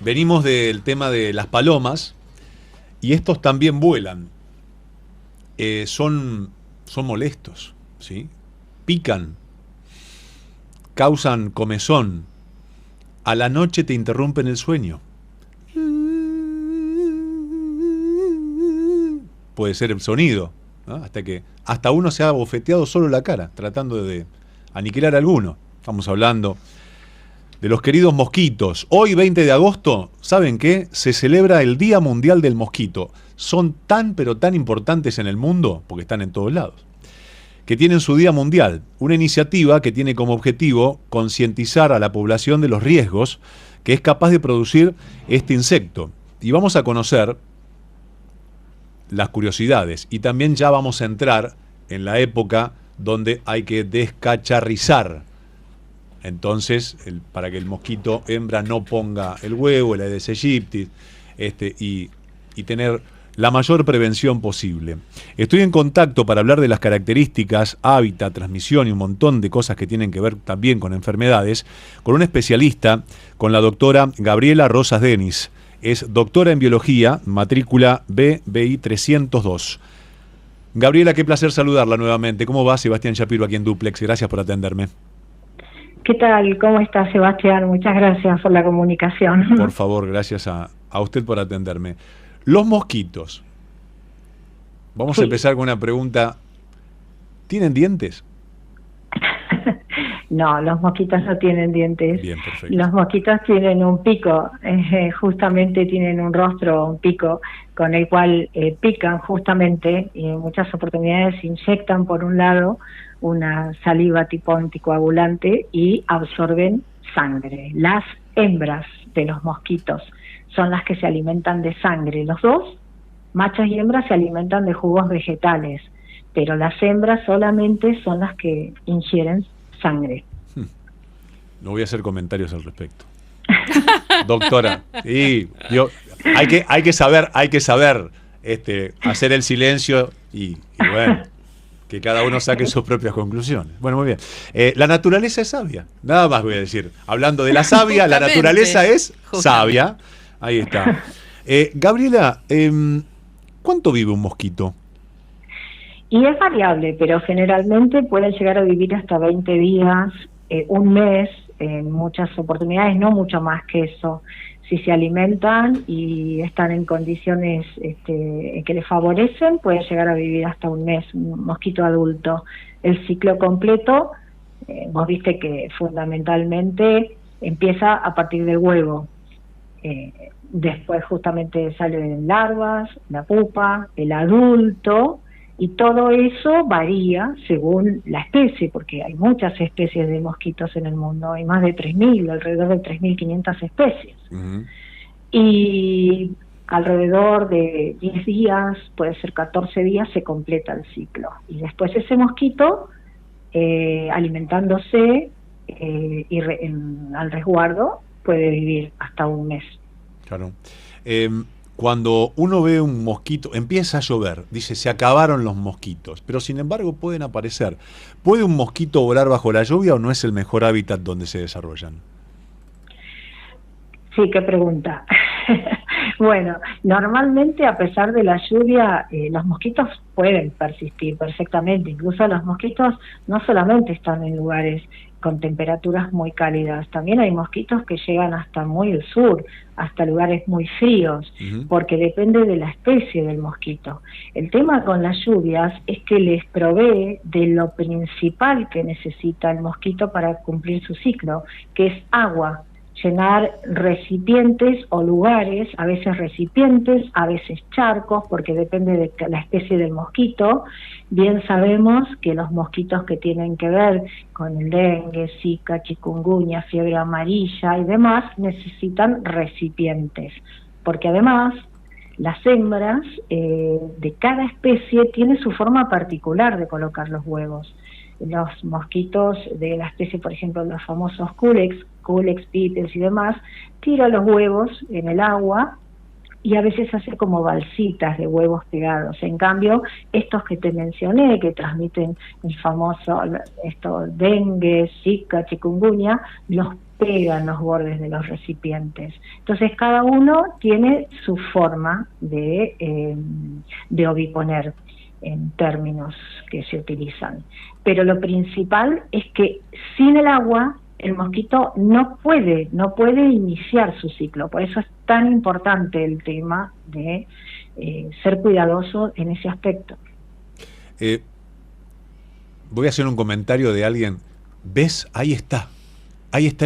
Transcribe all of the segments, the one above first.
venimos del tema de las palomas y estos también vuelan. Son molestos, ¿sí? Pican, causan comezón. A la noche te interrumpen el sueño. Puede ser el sonido, ¿no? Hasta uno se ha bofeteado solo la cara, tratando de aniquilar a alguno. Estamos hablando de los queridos mosquitos. Hoy, 20 de agosto, ¿saben qué? Se celebra el Día Mundial del Mosquito. Son tan, pero tan importantes en el mundo, porque están en todos lados, que tienen su Día Mundial. Una iniciativa que tiene como objetivo concientizar a la población de los riesgos que es capaz de producir este insecto. Y vamos a conocer las curiosidades. Y también ya vamos a entrar en la época donde hay que descacharrizar. Entonces, para que el mosquito hembra no ponga el huevo, el Aedes aegypti, y tener la mayor prevención posible. Estoy en contacto para hablar de las características, hábitat, transmisión y un montón de cosas que tienen que ver también con enfermedades, con un especialista, con la doctora Gabriela Rosas Denis. Es doctora en biología, matrícula BBI 302. Gabriela, qué placer saludarla nuevamente. ¿Cómo va? Sebastián Shapiro aquí en Duplex. Gracias por atenderme. ¿Qué tal? ¿Cómo está, Sebastián? Muchas gracias por la comunicación. Por favor, gracias a usted por atenderme. Los mosquitos. Vamos a empezar con una pregunta. ¿Tienen dientes? No, los mosquitos no tienen dientes. Bien, perfecto. Los mosquitos tienen un pico, justamente tienen un rostro, un pico, con el cual pican justamente, y en muchas oportunidades inyectan por un lado una saliva tipo anticoagulante y absorben sangre. Las hembras de los mosquitos son las que se alimentan de sangre. Los dos, machos y hembras, se alimentan de jugos vegetales, pero las hembras solamente son las que ingieren sangre. No voy a hacer comentarios al respecto. Doctora, hay que saber hacer el silencio y bueno, que cada uno saque sus propias conclusiones. Bueno, muy bien. La naturaleza es sabia, nada más voy a decir. Hablando de la savia, la naturaleza es sabia. Ahí está. Gabriela, ¿cuánto vive un mosquito? Y es variable, pero generalmente pueden llegar a vivir hasta 20 días, un mes, en muchas oportunidades, no mucho más que eso. Si se alimentan y están en condiciones que les favorecen, pueden llegar a vivir hasta un mes, un mosquito adulto. El ciclo completo, vos viste que fundamentalmente empieza a partir del huevo. Después justamente salen larvas, la pupa, el adulto, y todo eso varía según la especie, porque hay muchas especies de mosquitos en el mundo, hay más de 3.000, alrededor de 3.500 especies. Uh-huh. Y alrededor de 10 días, puede ser 14 días, se completa el ciclo. Y después ese mosquito, alimentándose al resguardo, puede vivir hasta un mes. Claro. Cuando uno ve un mosquito, empieza a llover, dice, se acabaron los mosquitos, pero sin embargo pueden aparecer. ¿Puede un mosquito volar bajo la lluvia o no es el mejor hábitat donde se desarrollan? Sí, qué pregunta. Bueno, normalmente a pesar de la lluvia, los mosquitos pueden persistir perfectamente. Incluso los mosquitos no solamente están en lugares con temperaturas muy cálidas, también hay mosquitos que llegan hasta muy al sur, hasta lugares muy fríos, porque depende de la especie del mosquito. El tema con las lluvias es que les provee de lo principal que necesita el mosquito para cumplir su ciclo, que es agua. Llenar recipientes o lugares, a veces recipientes, a veces charcos, porque depende de la especie del mosquito. Bien sabemos que los mosquitos que tienen que ver con el dengue, zika, chikungunya, fiebre amarilla y demás, necesitan recipientes, porque además las hembras de cada especie tienen su forma particular de colocar los huevos. Los mosquitos de la especie, por ejemplo, los famosos Culex pipiens y demás, tiran los huevos en el agua y a veces hace como balsitas de huevos pegados. En cambio, estos que te mencioné, que transmiten el famoso dengue, zika, chikungunya, los pegan los bordes de los recipientes. Entonces cada uno tiene su forma de oviponer en términos que se utilizan. Pero lo principal es que sin el agua el mosquito no puede iniciar su ciclo. Por eso es tan importante el tema de ser cuidadoso en ese aspecto. Voy a hacer un comentario de alguien. ¿Ves? Ahí está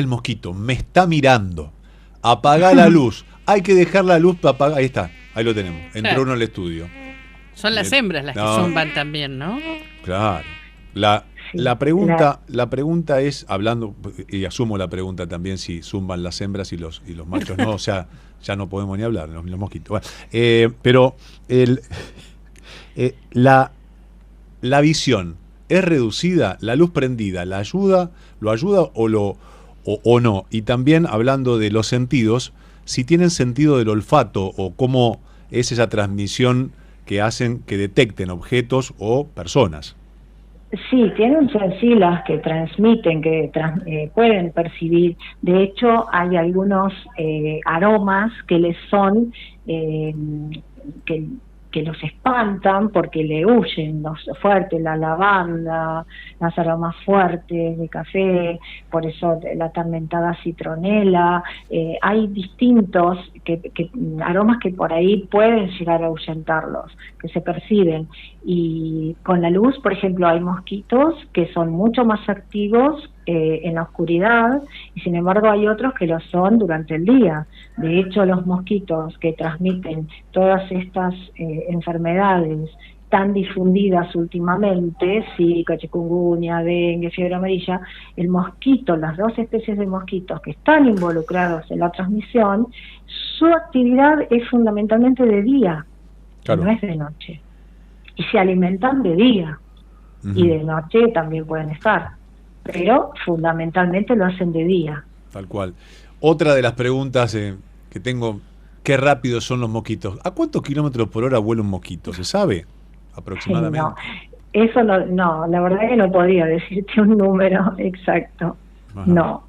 el mosquito, me está mirando. Apagá la luz, hay que dejar la luz para apagar. Ahí está, ahí lo tenemos. Entró claro. uno al estudio. Son las hembras las que zumban también, ¿no? Claro. La pregunta es, hablando, y asumo la pregunta también, si zumban las hembras y los machos no, o sea, ya no podemos ni hablar, los mosquitos. Bueno, pero la visión es reducida, la luz prendida, ¿lo ayuda o no? Y también hablando de los sentidos, si tienen sentido del olfato o cómo es esa transmisión que hacen que detecten objetos o personas. Sí, tienen sensilas que transmiten, que pueden percibir. De hecho, hay algunos aromas que les son que los espantan porque le huyen los fuertes, la lavanda, los aromas fuertes de café, por eso la tormentada citronela. Hay distintos aromas que por ahí pueden llegar a ahuyentarlos, que se perciben. Y con la luz, por ejemplo, hay mosquitos que son mucho más activos en la oscuridad, y sin embargo hay otros que lo son durante el día. De hecho, los mosquitos que transmiten todas estas enfermedades tan difundidas últimamente, Zika, chikungunya, dengue, fiebre amarilla, el mosquito, las dos especies de mosquitos que están involucrados en la transmisión, su actividad es fundamentalmente de día, claro. No es de noche, y se alimentan de día, y de noche también pueden estar, pero fundamentalmente lo hacen de día. Tal cual. Otra de las preguntas que tengo, ¿qué rápidos son los mosquitos? ¿A cuántos kilómetros por hora vuela un mosquito? ¿Se sabe aproximadamente? No, eso no, la verdad que no podría decirte un número exacto. Ajá. No.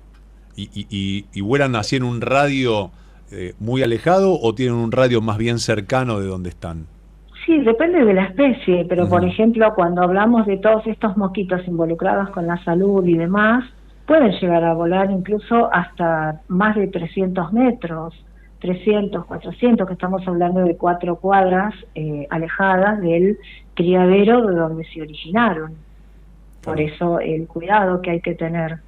¿Y vuelan así en un radio muy alejado o tienen un radio más bien cercano de donde están? Sí, depende de la especie, pero por ejemplo, cuando hablamos de todos estos mosquitos involucrados con la salud y demás, pueden llegar a volar incluso hasta más de 300 metros, 300, 400, que estamos hablando de 4 cuadras alejadas del criadero de donde se originaron. Por eso el cuidado que hay que tener.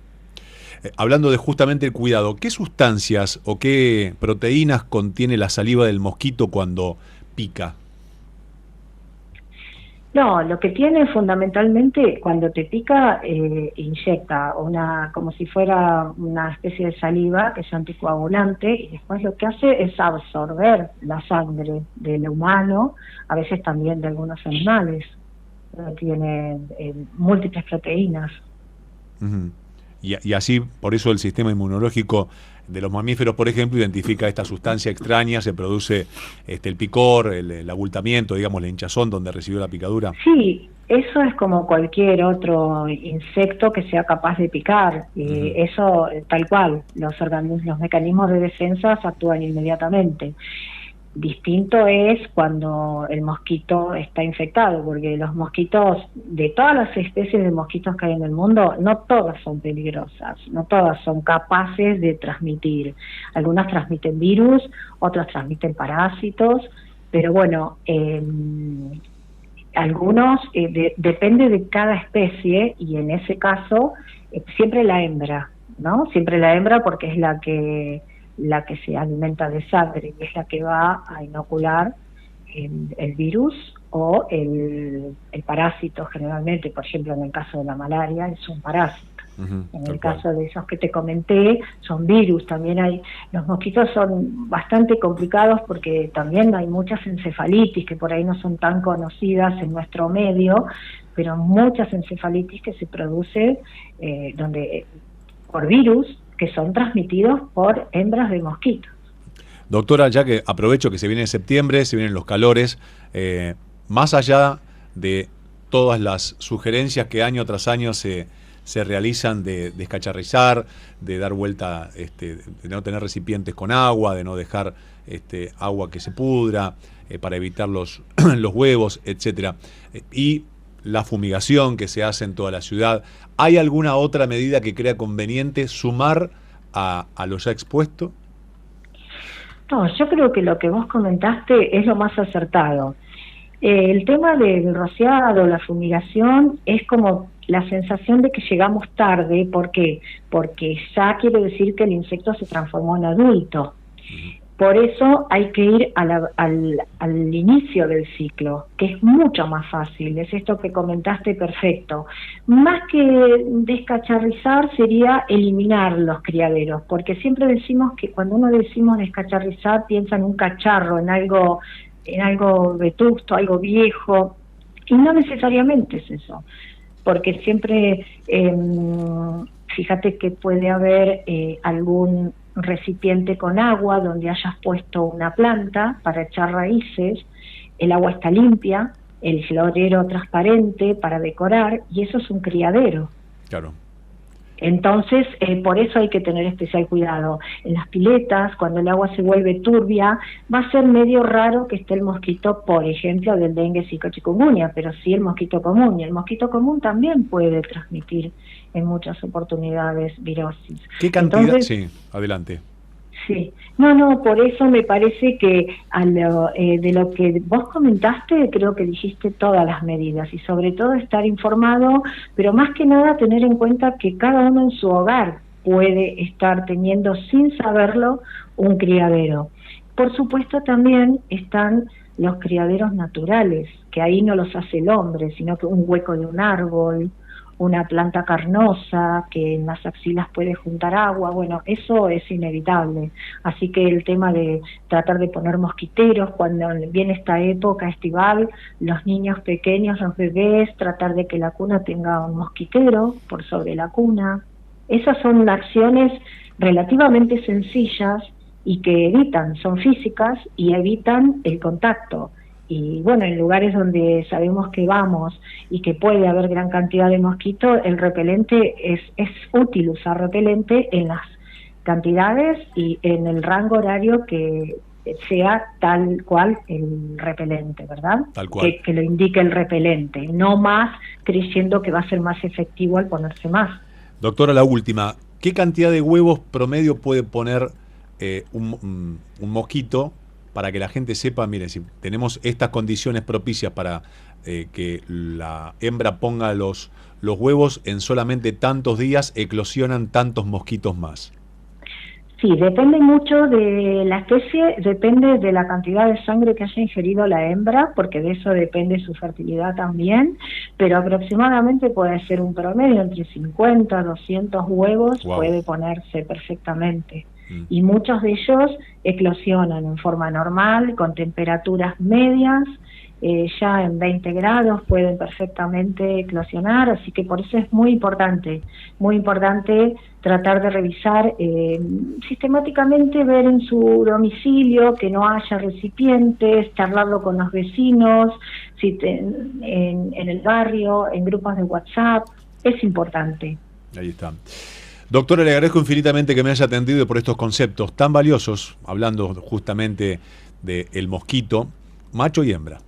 Hablando de justamente el cuidado, ¿qué sustancias o qué proteínas contiene la saliva del mosquito cuando pica? No, lo que tiene fundamentalmente cuando te pica, inyecta como si fuera una especie de saliva que es anticoagulante, y después lo que hace es absorber la sangre del humano, a veces también de algunos animales. Tiene múltiples proteínas. Y así, por eso el sistema inmunológico de los mamíferos, por ejemplo, identifica esta sustancia extraña, se produce el picor, el abultamiento, digamos, la hinchazón donde recibió la picadura. Sí, eso es como cualquier otro insecto que sea capaz de picar. Eso, tal cual, los mecanismos de defensa actúan inmediatamente. Distinto es cuando el mosquito está infectado, porque los mosquitos, de todas las especies de mosquitos que hay en el mundo, no todas son peligrosas, no todas son capaces de transmitir. Algunas transmiten virus, otras transmiten parásitos, pero bueno, algunos, depende de cada especie, y en ese caso, siempre la hembra, ¿no? Siempre la hembra, porque es la que se alimenta de sangre y es la que va a inocular el virus o el parásito generalmente. Por ejemplo, en el caso de la malaria es un parásito. En el caso de esos que te comenté son virus. También los mosquitos son bastante complicados porque también hay muchas encefalitis que por ahí no son tan conocidas en nuestro medio, pero muchas encefalitis que se producen por virus, que son transmitidos por hembras de mosquitos. Doctora, ya que aprovecho que se viene septiembre, se vienen los calores, más allá de todas las sugerencias que año tras año se se realizan de descacharrizar, de dar vuelta, de no tener recipientes con agua, de no dejar agua que se pudra, para evitar los huevos, etcétera. Y la fumigación que se hace en toda la ciudad. ¿Hay alguna otra medida que crea conveniente sumar a lo ya expuesto? No, yo creo que lo que vos comentaste es lo más acertado. El tema del rociado, la fumigación, es como la sensación de que llegamos tarde. ¿Por qué? Porque ya quiere decir que el insecto se transformó en adulto. Por eso hay que ir al inicio del ciclo, que es mucho más fácil. Es esto que comentaste perfecto. Más que descacharrizar sería eliminar los criaderos, porque siempre decimos que cuando uno decimos descacharrizar piensa en un cacharro, en algo vetusto, algo viejo, y no necesariamente es eso, porque siempre, fíjate que puede haber algún recipiente con agua donde hayas puesto una planta para echar raíces, el agua está limpia, el florero transparente para decorar, y eso es un criadero. Claro. Entonces, por eso hay que tener especial cuidado. En las piletas, cuando el agua se vuelve turbia, va a ser medio raro que esté el mosquito, por ejemplo, del dengue, zika, chikungunya, pero sí el mosquito común. Y el mosquito común también puede transmitir en muchas oportunidades virosis. ¿Qué cantidad? Entonces, sí, adelante. Sí, no, por eso me parece que de lo que vos comentaste, creo que dijiste todas las medidas, y sobre todo estar informado, pero más que nada tener en cuenta que cada uno en su hogar puede estar teniendo, sin saberlo, un criadero. Por supuesto también están los criaderos naturales, que ahí no los hace el hombre, sino que un hueco de un árbol, una planta carnosa que en las axilas puede juntar agua, bueno, eso es inevitable. Así que el tema de tratar de poner mosquiteros cuando viene esta época estival, los niños pequeños, los bebés, tratar de que la cuna tenga un mosquitero por sobre la cuna. Esas son acciones relativamente sencillas y que evitan, son físicas y evitan el contacto. Y bueno, en lugares donde sabemos que vamos y que puede haber gran cantidad de mosquitos, el repelente es útil usar repelente en las cantidades y en el rango horario que sea tal cual el repelente, ¿verdad? Tal cual. Que lo indique el repelente, no más creyendo que va a ser más efectivo al ponerse más. Doctora, la última, ¿qué cantidad de huevos promedio puede poner un mosquito? Para que la gente sepa, mire, si tenemos estas condiciones propicias para que la hembra ponga los huevos, en solamente tantos días eclosionan tantos mosquitos más. Sí, depende mucho de la especie, depende de la cantidad de sangre que haya ingerido la hembra, porque de eso depende su fertilidad también, pero aproximadamente puede ser un promedio entre 50 a 200 huevos, wow, puede ponerse perfectamente. Y muchos de ellos eclosionan en forma normal, con temperaturas medias, ya en 20 grados pueden perfectamente eclosionar, así que por eso es muy importante tratar de revisar sistemáticamente, ver en su domicilio que no haya recipientes, charlarlo con los vecinos, en el barrio, en grupos de WhatsApp, es importante. Ahí está. Doctora, le agradezco infinitamente que me haya atendido por estos conceptos tan valiosos, hablando justamente del mosquito, macho y hembra.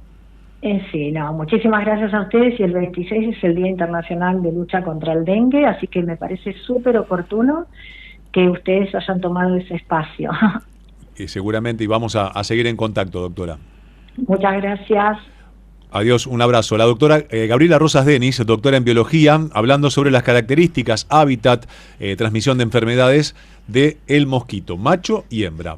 Sí, no, muchísimas gracias a ustedes, y el 26 es el Día Internacional de Lucha contra el Dengue, así que me parece súper oportuno que ustedes hayan tomado ese espacio. Seguramente, y vamos a seguir en contacto, doctora. Muchas gracias. Adiós, un abrazo. La doctora Gabriela Rosas Denis, doctora en biología, hablando sobre las características, hábitat, transmisión de enfermedades del mosquito, macho y hembra.